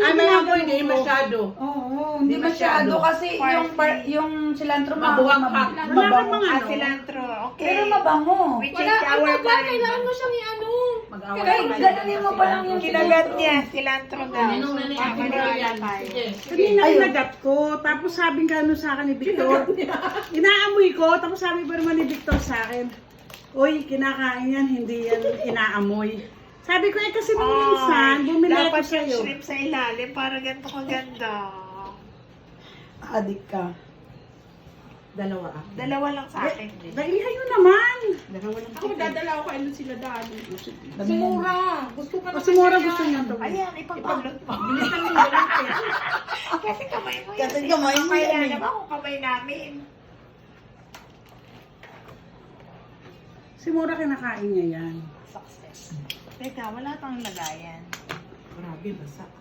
Ay, may amoy, hindi ginagawa ko. masyado. Oo, hindi Hindi masyado masyado. kasi yung cilantro Mabuhanghang. Wala mabango. kang Ah, cilantro. Okay. Pero mabango. We Wala, change ang our taga, mind. kailangan mo siyang i-ano. Mag-away Kaya tayo. ganonin mo pa lang yung Kinagat niya, cilantro daw. Ninong na niya. Sige. Kanina Ayun. kinagat ko, tapos sabi nga ano sa akin ni Victor, inaamoy ko, tapos sabi pa naman ni Victor sa akin, uy, kinakain yan, hindi yan inaamoy. Sabi ko, kasi nung minsan, bumili ko Dapat yung sa'yo. shrimp sa ilalim para ganito kaganda. Adik ka. Dalawa ah. Dalawa lang sa akin. Daihay mo naman. Dalawa lang. Ako dadala ko kayo sila dali. Si Mura. Gusto ka Kasi mura gusto niya to. Ayan, ipagbalot mo. Bilisan mo yung ganun. Kasi kamay mo Kasi yan. kamay mo Kaya yan eh. naman kung kamay namin. Si Mura kinakain niya yan. Success. Teka, wala pang lagayan. Grabe, basa.